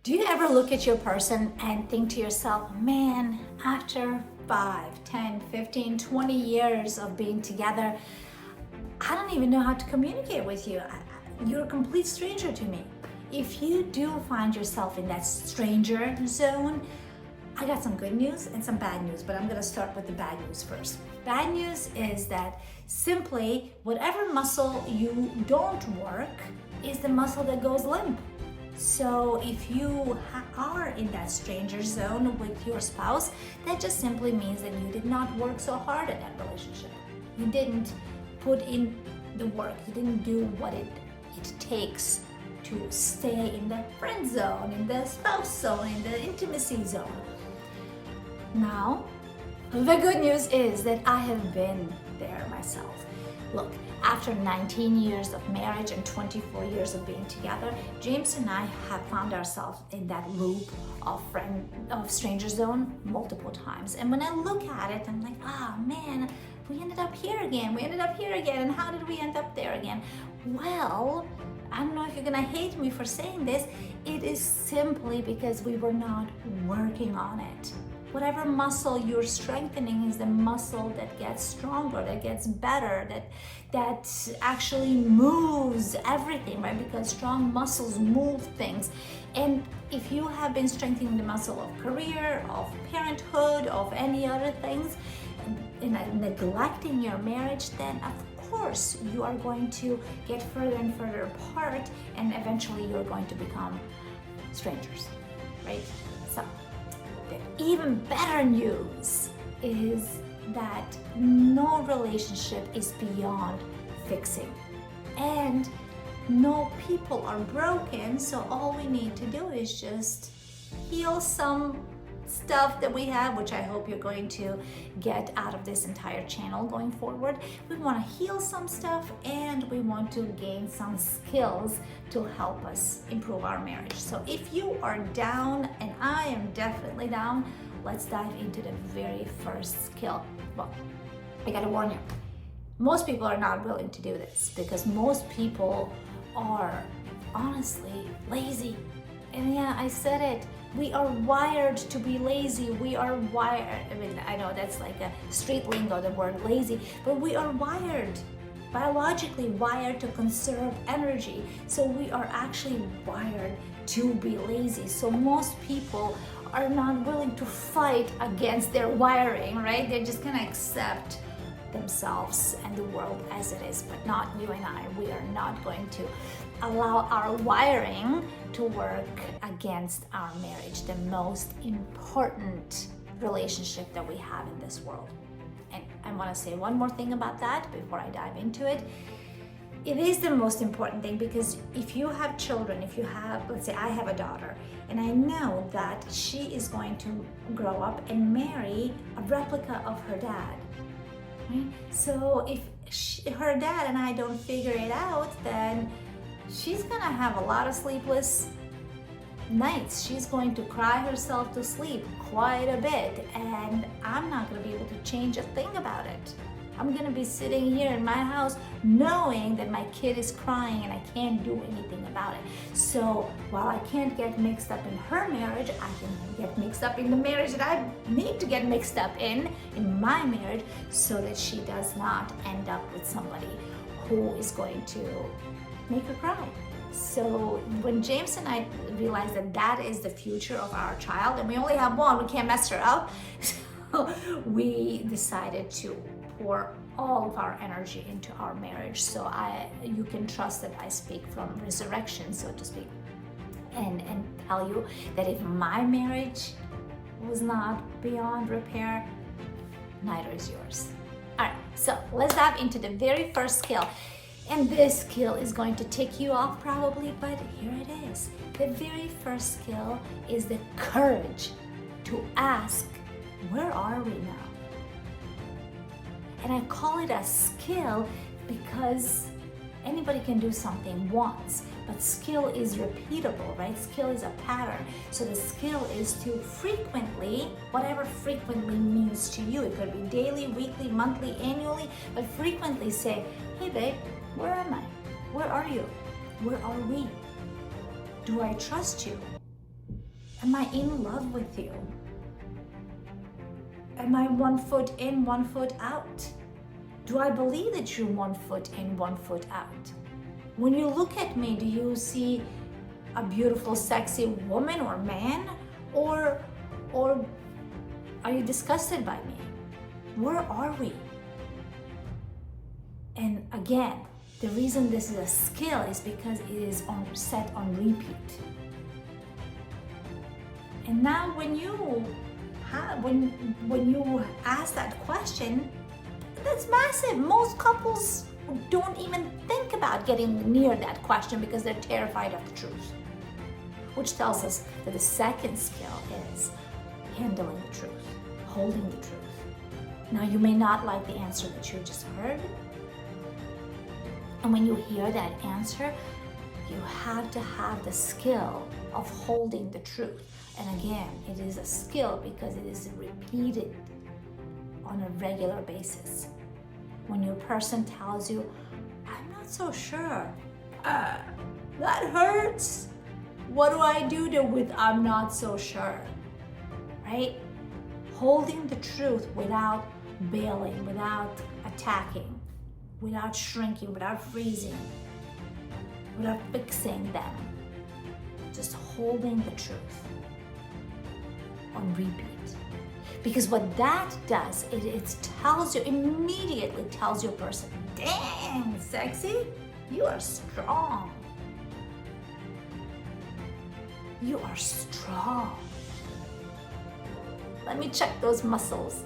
Do you ever look at your person and think to yourself, man, after 5, 10, 15, 20 years of being together, I don't even know how to communicate with you. You're a complete stranger to me. If you do find yourself in that stranger zone, I got some good news and some bad news, but I'm gonna start with the bad news first. Bad news is that simply whatever muscle you don't work is the muscle that goes limp. So if you are in that stranger zone with your spouse, that just simply means that you did not work so hard at that relationship. You didn't put in the work. You didn't do what it takes to stay in the friend zone, in the spouse zone, in the intimacy zone. Now, the good news is that I have been there myself. Look, after 19 years of marriage and 24 years of being together, James and I have found ourselves in that loop of stranger zone multiple times. And when I look at it, I'm like, oh man, we ended up here again. We ended up here again. And how did we end up there again? Well, I don't know if you're gonna hate me for saying this. It is simply because we were not working on it. Whatever muscle you're strengthening is the muscle that gets stronger, that gets better, that actually moves everything, right? Because strong muscles move things. And if you have been strengthening the muscle of career, of parenthood, of any other things, and neglecting your marriage, then of course you are going to get further and further apart, and eventually you're going to become strangers, right? So the even better news is that no relationship is beyond fixing, and no people are broken, so all we need to do is just heal some stuff that we have, which I hope you're going to get out of this entire channel going forward. We want to heal some stuff, and we want to gain some skills to help us improve our marriage. So if you are down, and I am definitely down, let's dive into the very first skill. Well, I gotta warn you, most people are not willing to do this because most people are honestly lazy. And yeah, I said it. We are wired to be lazy. We are wired, I mean, I know that's like a street lingo, the word lazy, but we are wired, biologically wired to conserve energy. So we are actually wired to be lazy. So most people are not willing to fight against their wiring, right? They're just gonna accept themselves and the world as it is, but not you and I. We are not going to allow our wiring to work against our marriage, the most important relationship that we have in this world. And I want to say one more thing about that before I dive into it. It is the most important thing because if you have children, if you have, let's say I have a daughter, and I know that she is going to grow up and marry a replica of her dad. Right? So if her dad and I don't figure it out, then she's gonna have a lot of sleepless nights. She's going to cry herself to sleep quite a bit, and I'm not gonna be able to change a thing about it. I'm gonna be sitting here in my house knowing that my kid is crying and I can't do anything about it. So while I can't get mixed up in her marriage, I can get mixed up in the marriage that I need to get mixed up in my marriage, so that she does not end up with somebody who is going to make her cry. So when James and I realized that that is the future of our child, and we only have one, we can't mess her up, so we decided to pour all of our energy into our marriage. So you can trust that I speak from resurrection, so to speak, and tell you that if my marriage was not beyond repair, neither is yours. All right, so let's dive into the very first skill. And this skill is going to tick you off probably, but here it is. The very first skill is the courage to ask, where are we now? And I call it a skill because anybody can do something once, but skill is repeatable, right? Skill is a pattern. So the skill is to frequently, whatever frequently means to you, it could be daily, weekly, monthly, annually, but frequently say, hey babe, where am I? Where are you? Where are we? Do I trust you? Am I in love with you? Am I 1 foot in, 1 foot out? Do I believe that you're 1 foot in, 1 foot out? When you look at me, do you see a beautiful, sexy woman or man? Or are you disgusted by me? Where are we? And again, the reason this is a skill is because it is set on repeat. And now when you ask that question, that's massive. Most couples don't even think about getting near that question because they're terrified of the truth. Which tells us that the second skill is handling the truth, holding the truth. Now you may not like the answer that you just heard. And when you hear that answer, you have to have the skill of holding the truth. And again, it is a skill because it is repeated on a regular basis. When your person tells you, I'm not so sure, that hurts. What do I do with I'm not so sure, right? Holding the truth without bailing, without attacking, without shrinking, without freezing, without fixing them. Just holding the truth on repeat. Because what that does, it tells you, immediately tells your person, dang, sexy, you are strong. You are strong. Let me check those muscles.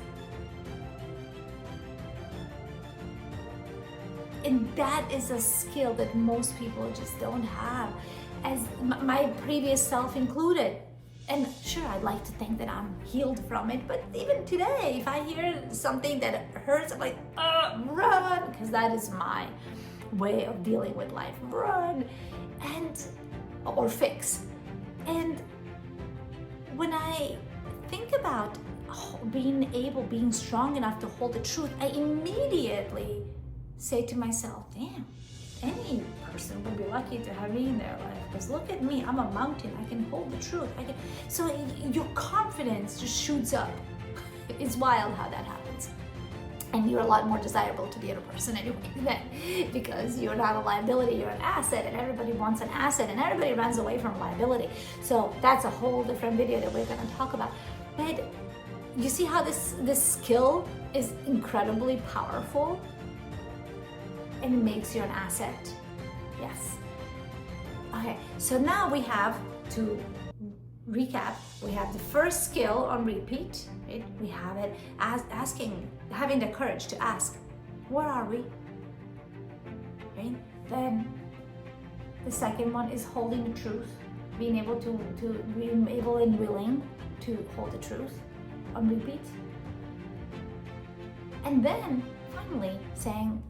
And that is a skill that most people just don't have, as my previous self included. And sure, I'd like to think that I'm healed from it, but even today, if I hear something that hurts, I'm like, run, because that is my way of dealing with life. Run, or fix. And when I think about being strong enough to hold the truth, I immediately say to myself, damn, any person would be lucky to have me in their life, because look at me, I'm a mountain, I can hold the truth. So your confidence just shoots up. It's wild how that happens. And you're a lot more desirable to the other person anyway then, because you're not a liability, you're an asset, and everybody wants an asset, and everybody runs away from liability. So that's a whole different video that we're going to talk about. But you see how this skill is incredibly powerful, and it makes you an asset. Yes. Okay, so now we have to recap. We have the first skill on repeat, right? We have it as having the courage to ask, where are we? Right? Then the second one is holding the truth, being able and willing to hold the truth on repeat. And then finally saying,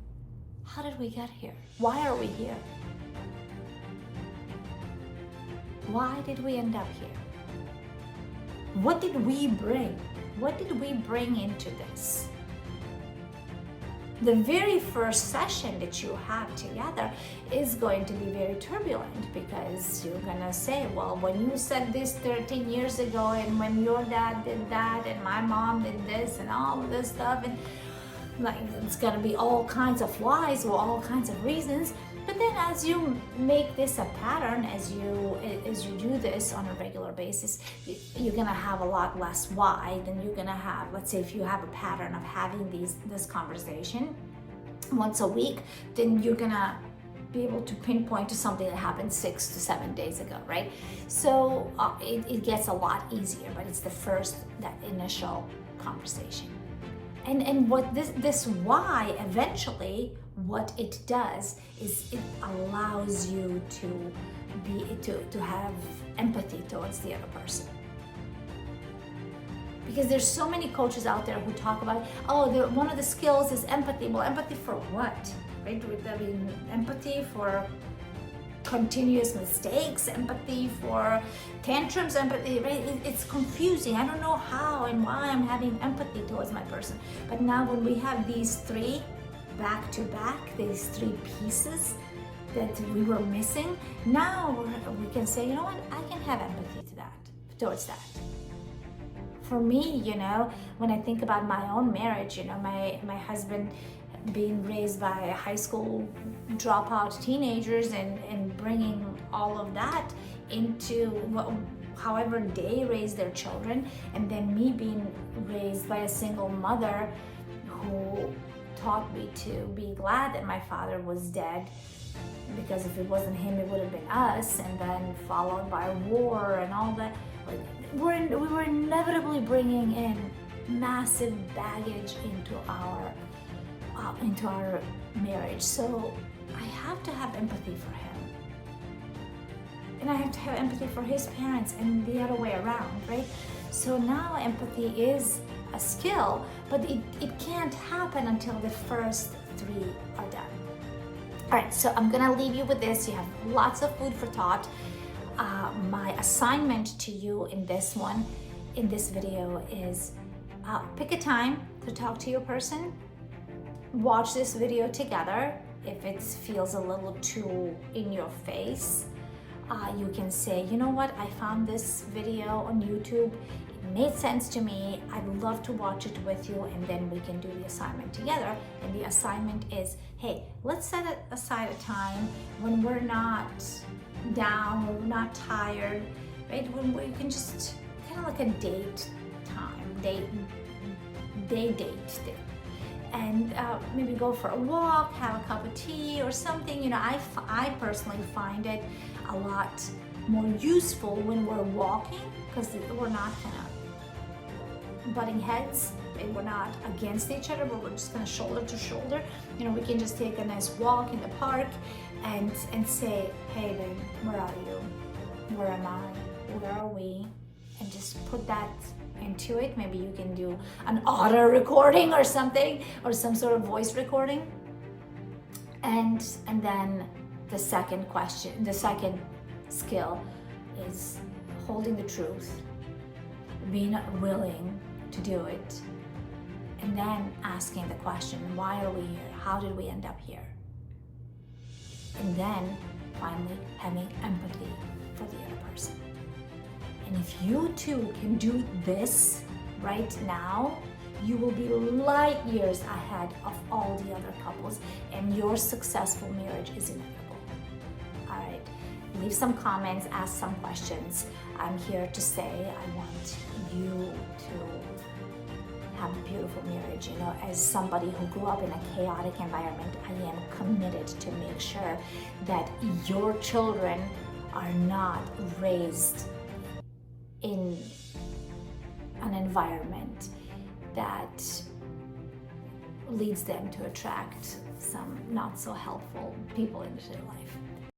how did we get here? Why are we here? Why did we end up here? What did we bring? What did we bring into this? The very first session that you have together is going to be very turbulent, because you're gonna say, well, when you said this 13 years ago, and when your dad did that, and my mom did this, and all of this stuff, and like it's gonna be all kinds of whys or all kinds of reasons. But then as you make this a pattern, as you do this on a regular basis, you're gonna have a lot less why than you're gonna have. Let's say if you have a pattern of having this conversation once a week, then you're gonna be able to pinpoint to something that happened 6 to 7 days ago, right? So it gets a lot easier, but it's that initial conversation. And what this why eventually, what it does is it allows you to have empathy towards the other person. Because there's so many coaches out there who talk about, one of the skills is empathy. Well, empathy for what? Right? I mean, empathy for continuous mistakes, empathy for tantrums, empathy, right? It's confusing. I don't know how and why I'm having empathy towards my person. But now when we have these three back to back, these three pieces that we were missing, now we can say, you know what, I can have empathy towards that. For me, you know, when I think about my own marriage, you know, my husband being raised by high school dropout teenagers and bringing all of that into however they raise their children, and then me being raised by a single mother who taught me to be glad that my father was dead, because if it wasn't him, it would have been us, and then followed by war and all that. Like, we were inevitably bringing in massive baggage into our marriage. So I have to have empathy for him, and I have to have empathy for his parents, and the other way around, right? So now empathy is a skill, but it can't happen until the first 3 are done. All right, so I'm gonna leave you with this. You have lots of food for thought. My assignment to you in this video is pick a time to talk to your person. Watch this video together. If it feels a little too in your face, you can say, you know what, I found this video on YouTube. It made sense to me. I'd love to watch it with you, and then we can do the assignment together. And the assignment is, hey, let's set aside a time when we're not down, when we're not tired, right? When we can just kind of like a date time, date, and maybe go for a walk, have a cup of tea or something. You know, I personally find it a lot more useful when we're walking, because we're not kind of butting heads, and we're not against each other, but we're just kind of shoulder to shoulder. You know, we can just take a nice walk in the park and say, hey babe, where are you? Where am I? Where are we? And just put that into it. Maybe you can do an auto recording or something, or some sort of voice recording. And then the second skill is holding the truth, being willing to do it, and then asking the question, why are we here? How did we end up here? And then finally having empathy for the other person. And if you two can do this right now, you will be light years ahead of all the other couples, and your successful marriage is inevitable. All right, leave some comments, ask some questions. I'm here to say I want you to have a beautiful marriage. You know, as somebody who grew up in a chaotic environment, I am committed to make sure that your children are not raised in an environment that leads them to attract some not so helpful people into their life.